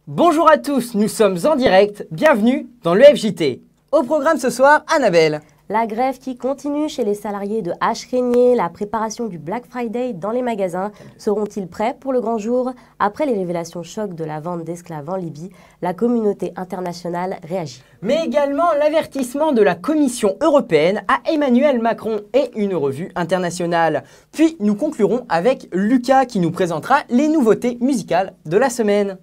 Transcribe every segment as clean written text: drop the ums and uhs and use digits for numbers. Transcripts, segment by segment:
Bonjour à tous, nous sommes en direct, bienvenue dans le FJT. Au programme ce soir, Annabelle. La grève qui continue chez les salariés de H. Régnier, la préparation du Black Friday dans les magasins. Seront-ils prêts pour le grand jour? Après les révélations chocs de la vente d'esclaves en Libye, la communauté internationale réagit. Mais également l'avertissement de la Commission européenne à Emmanuel Macron et une revue internationale. Puis nous conclurons avec Lucas qui nous présentera les nouveautés musicales de la semaine.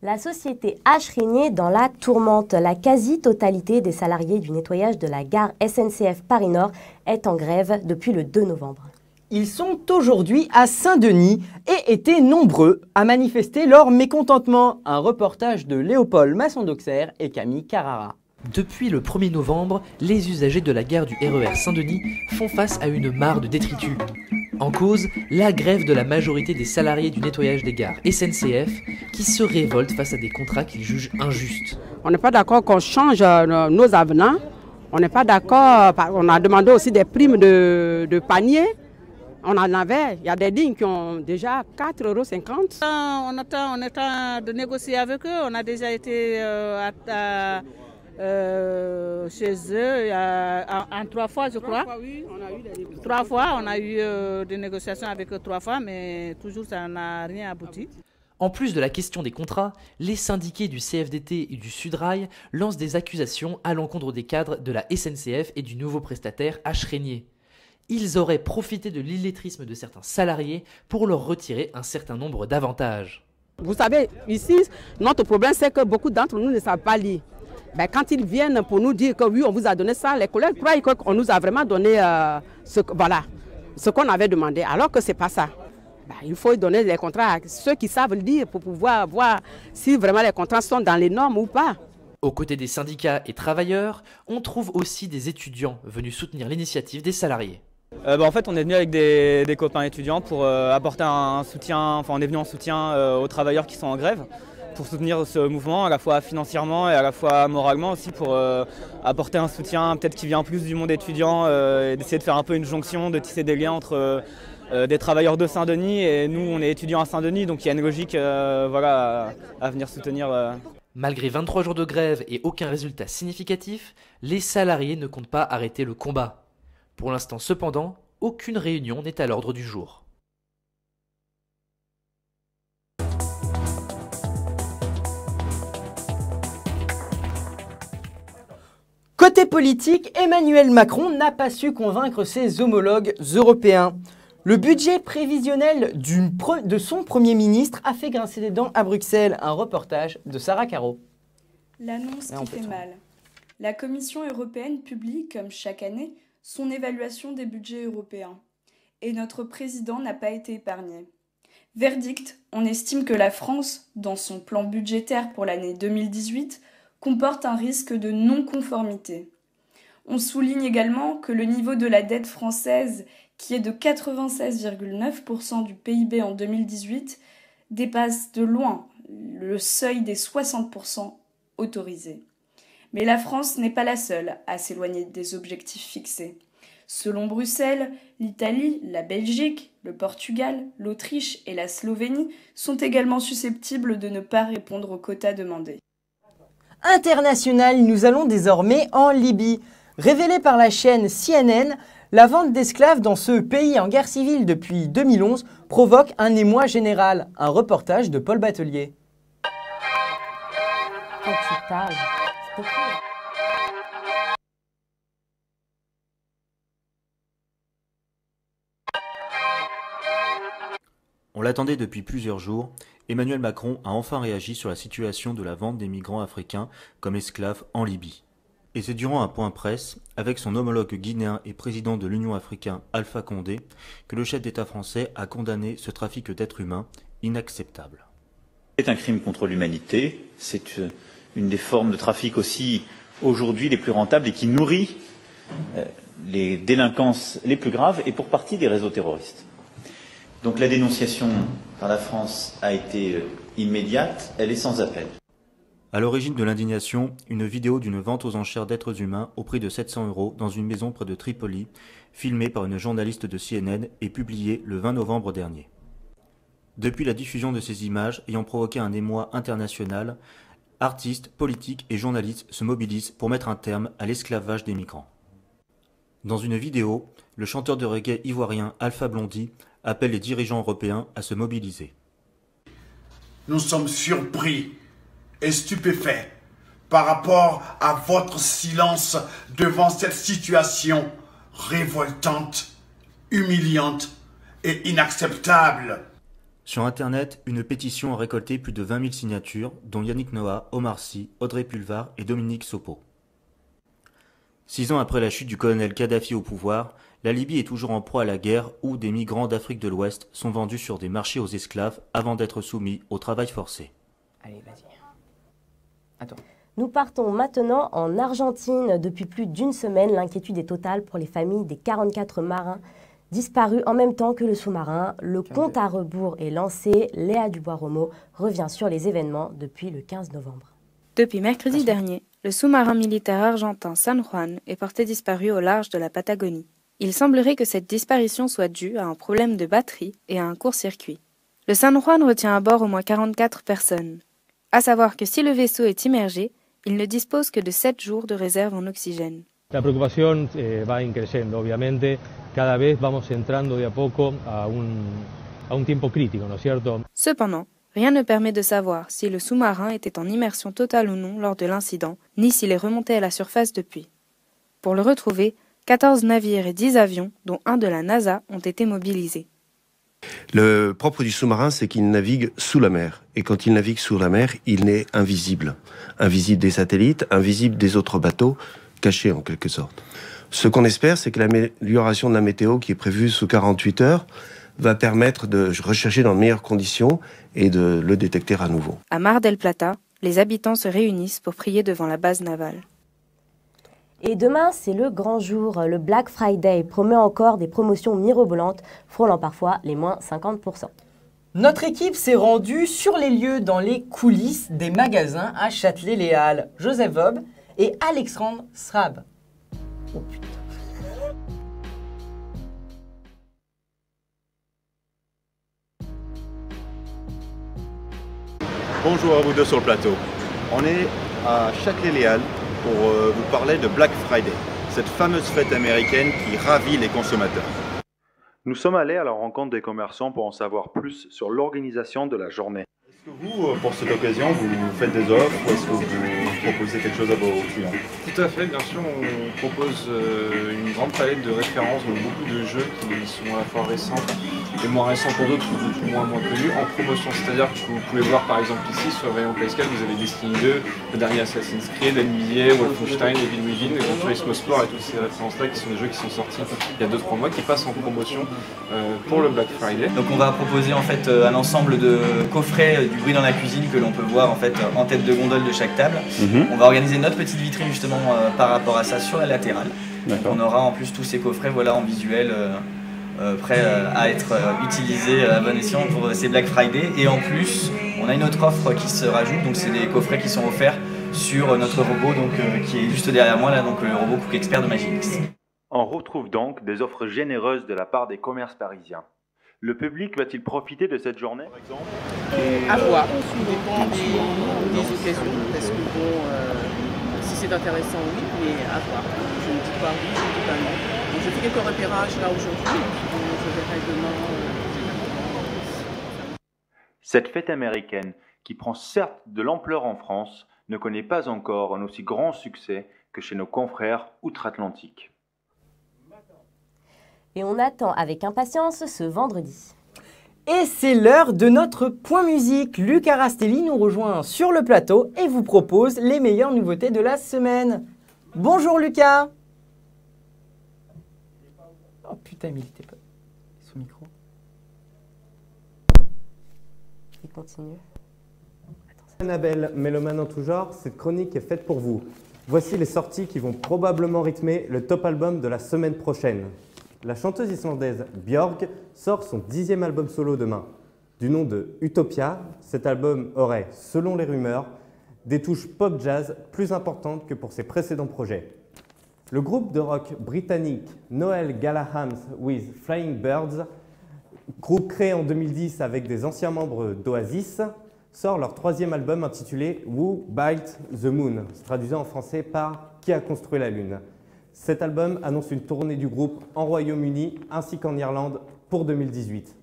La société H. Régnier dans la tourmente. La quasi-totalité des salariés du nettoyage de la gare SNCF Paris-Nord est en grève depuis le 2 novembre. Ils sont aujourd'hui à Saint-Denis et étaient nombreux à manifester leur mécontentement. Un reportage de Léopold Masson-d'Auxerre et Camille Carrara. Depuis le 1er novembre, les usagers de la gare du RER Saint-Denis font face à une mare de détritus. En cause, la grève de la majorité des salariés du nettoyage des gares SNCF qui se révoltent face à des contrats qu'ils jugent injustes. On n'est pas d'accord qu'on change nos avenants. On n'est pas d'accord. On a demandé aussi des primes de panier. On en avait. Il y a des lignes qui ont déjà 4,50 €. On attend de négocier avec eux. On a déjà été chez eux en 3 fois, je crois. 3 fois, on a eu des négociations avec eux 3 fois, mais toujours ça n'a rien abouti. En plus de la question des contrats, les syndiqués du CFDT et du Sudrail lancent des accusations à l'encontre des cadres de la SNCF et du nouveau prestataire H. Régnier. Ils auraient profité de l'illettrisme de certains salariés pour leur retirer un certain nombre d'avantages. Vous savez, ici, notre problème, c'est que beaucoup d'entre nous ne savent pas lire. Quand ils viennent pour nous dire que oui, on vous a donné ça, les collègues croient qu'on nous a vraiment donné ce qu'on avait demandé, alors que ce n'est pas ça. Il faut donner les contrats à ceux qui savent lire pour pouvoir voir si vraiment les contrats sont dans les normes ou pas. Aux côtés des syndicats et travailleurs, on trouve aussi des étudiants venus soutenir l'initiative des salariés. En fait, on est venu avec des copains étudiants pour apporter un soutien, enfin on est venu en soutien aux travailleurs qui sont en grève, pour soutenir ce mouvement, à la fois financièrement et à la fois moralement aussi, pour apporter un soutien peut-être qui vient plus du monde étudiant et d'essayer de faire un peu une jonction, de tisser des liens entre des travailleurs de Saint-Denis et nous, on est étudiants à Saint-Denis, donc il y a une logique à venir soutenir. Malgré 23 jours de grève et aucun résultat significatif, les salariés ne comptent pas arrêter le combat. Pour l'instant cependant, aucune réunion n'est à l'ordre du jour. Côté politique, Emmanuel Macron n'a pas su convaincre ses homologues européens. Le budget prévisionnel de son Premier ministre a fait grincer des dents à Bruxelles. Un reportage de Sarah Caro. L'annonce qui fait mal. La Commission européenne publie, comme chaque année, son évaluation des budgets européens. Et notre président n'a pas été épargné. Verdict, on estime que la France, dans son plan budgétaire pour l'année 2018, comporte un risque de non-conformité. On souligne également que le niveau de la dette française, qui est de 96,9% du PIB en 2018, dépasse de loin le seuil des 60% autorisés. Mais la France n'est pas la seule à s'éloigner des objectifs fixés. Selon Bruxelles, l'Italie, la Belgique, le Portugal, l'Autriche et la Slovénie sont également susceptibles de ne pas répondre aux quotas demandés. International, nous allons désormais en Libye. Révélée par la chaîne CNN, la vente d'esclaves dans ce pays en guerre civile depuis 2011 provoque un émoi général. Un reportage de Paul Batelier. On l'attendait depuis plusieurs jours. Emmanuel Macron a enfin réagi sur la situation de la vente des migrants africains comme esclaves en Libye. Et c'est durant un point presse, avec son homologue guinéen et président de l'Union africaine Alpha Condé, que le chef d'État français a condamné ce trafic d'êtres humains inacceptable. C'est un crime contre l'humanité, c'est une des formes de trafic aussi aujourd'hui les plus rentables et qui nourrit les délinquances les plus graves et pour partie des réseaux terroristes. Donc la dénonciation par la France a été immédiate, elle est sans appel. À l'origine de l'indignation, une vidéo d'une vente aux enchères d'êtres humains au prix de 700 € dans une maison près de Tripoli, filmée par une journaliste de CNN et publiée le 20 novembre dernier. Depuis la diffusion de ces images ayant provoqué un émoi international, artistes, politiques et journalistes se mobilisent pour mettre un terme à l'esclavage des migrants. Dans une vidéo, le chanteur de reggae ivoirien Alpha Blondy appelle les dirigeants européens à se mobiliser. Nous sommes surpris et stupéfaits par rapport à votre silence devant cette situation révoltante, humiliante et inacceptable. Sur Internet, une pétition a récolté plus de 20 000 signatures, dont Yannick Noah, Omar Sy, Audrey Pulvar et Dominique Sopo. 6 ans après la chute du colonel Kadhafi au pouvoir, la Libye est toujours en proie à la guerre où des migrants d'Afrique de l'Ouest sont vendus sur des marchés aux esclaves avant d'être soumis au travail forcé. Allez, vas-y. Attends. Nous partons maintenant en Argentine. Depuis plus d'une semaine, l'inquiétude est totale pour les familles des 44 marins disparus en même temps que le sous-marin. Le compte à rebours est lancé. Léa Dubois-Romo revient sur les événements depuis le 15 novembre. Depuis mercredi dernier, le sous-marin militaire argentin San Juan est porté disparu au large de la Patagonie. Il semblerait que cette disparition soit due à un problème de batterie et à un court-circuit. Le San Juan retient à bord au moins 44 personnes. À savoir que si le vaisseau est immergé, il ne dispose que de 7 jours de réserve en oxygène. La preocupación va creciendo, obviamente. Cada vez vamos entrando de a poco a un tiempo crítico, ¿no es cierto? Cependant, rien ne permet de savoir si le sous-marin était en immersion totale ou non lors de l'incident, ni s'il est remonté à la surface depuis. Pour le retrouver, 14 navires et 10 avions, dont un de la NASA, ont été mobilisés. Le propre du sous-marin, c'est qu'il navigue sous la mer. Et quand il navigue sous la mer, il est invisible. Invisible des satellites, invisible des autres bateaux, caché en quelque sorte. Ce qu'on espère, c'est que l'amélioration de la météo qui est prévue sous 48 heures va permettre de rechercher dans de meilleures conditions et de le détecter à nouveau. À Mar del Plata, les habitants se réunissent pour prier devant la base navale. Et demain, c'est le grand jour. Le Black Friday promet encore des promotions mirobolantes, frôlant parfois les moins 50%. Notre équipe s'est rendue sur les lieux dans les coulisses des magasins à Châtelet-Les Halles. Joseph Vob et Alexandre Srab. Oh putain. Bonjour à vous deux sur le plateau. On est à Châtelet-Les Halles pour vous parler de Black Friday, cette fameuse fête américaine qui ravit les consommateurs. Nous sommes allés à la rencontre des commerçants pour en savoir plus sur l'organisation de la journée. Est-ce que vous, pour cette occasion, vous faites des offres ou est-ce que vous proposez quelque chose à vos clients? Tout à fait, bien sûr, on propose une grande palette de références, donc beaucoup de jeux qui sont à la fois récents et moins récents pour d'autres ou beaucoup moins connus en promotion. C'est-à-dire que vous pouvez voir par exemple ici sur le rayon PS4, vous avez Destiny 2, le dernier Assassin's Creed, NBA, Wolfenstein, Evil Within, et Gran Turismo Sport et toutes ces références-là qui sont des jeux qui sont sortis il y a 2-3 mois, qui passent en promotion pour le Black Friday. Donc on va proposer en fait un ensemble de coffrets du bruit dans la cuisine que l'on peut voir en fait en tête de gondole de chaque table. On va organiser notre petite vitrine justement par rapport à ça sur la latérale. Donc on aura en plus tous ces coffrets voilà, en visuel prêts à être utilisés à bon escient pour ces Black Friday. Et en plus on a une autre offre qui se rajoute, donc c'est des coffrets qui sont offerts sur notre robot donc, qui est juste derrière moi là, donc le robot Cook Expert de Magimix. On retrouve donc des offres généreuses de la part des commerces parisiens. Le public va-t-il profiter de cette journée, par exemple? À voir, tout dépend des occasions, parce que bon, si c'est intéressant, oui, mais à voir. Je ne dis pas oui, je ne dis pas non. Donc, je fais quelques repérages là aujourd'hui, donc je verrai demain. Cette fête américaine, qui prend certes de l'ampleur en France, ne connaît pas encore un aussi grand succès que chez nos confrères outre-Atlantique. Et on attend avec impatience ce vendredi. Et c'est l'heure de notre point musique. Lucas Rastelli nous rejoint sur le plateau et vous propose les meilleures nouveautés de la semaine. Bonjour Lucas. Oh putain, mais il était pas sous micro. Il continue. Annabelle, mélomane en tout genre, cette chronique est faite pour vous. Voici les sorties qui vont probablement rythmer le top album de la semaine prochaine. la chanteuse islandaise Björk sort son 10e album solo demain. Du nom de Utopia, cet album aurait, selon les rumeurs, des touches pop-jazz plus importantes que pour ses précédents projets. Le groupe de rock britannique Noel Gallagher's with Flying Birds, groupe créé en 2010 avec des anciens membres d'Oasis, sort leur 3e album intitulé Who Built the Moon, se traduisant en français par Qui a construit la Lune. Cet album annonce une tournée du groupe en Royaume-Uni ainsi qu'en Irlande pour 2018.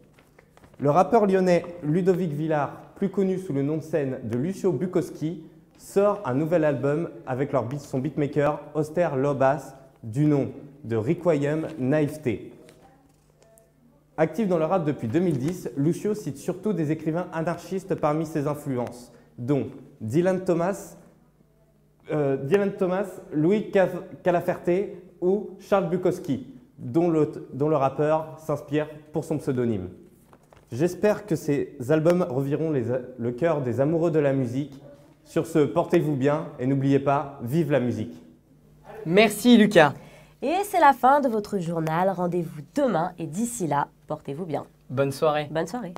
Le rappeur lyonnais Ludovic Villard, plus connu sous le nom de scène de Lucio Bukowski, sort un nouvel album avec son beatmaker Oster Lobas du nom de Requiem Naïveté. Actif dans le rap depuis 2010, Lucio cite surtout des écrivains anarchistes parmi ses influences, dont Dylan Thomas, Louis Calaferte ou Charles Bukowski, dont le rappeur s'inspire pour son pseudonyme. J'espère que ces albums reviront le cœur des amoureux de la musique. Sur ce, portez-vous bien et n'oubliez pas, vive la musique. Merci Lucas. Et c'est la fin de votre journal. Rendez-vous demain et d'ici là, portez-vous bien. Bonne soirée. Bonne soirée.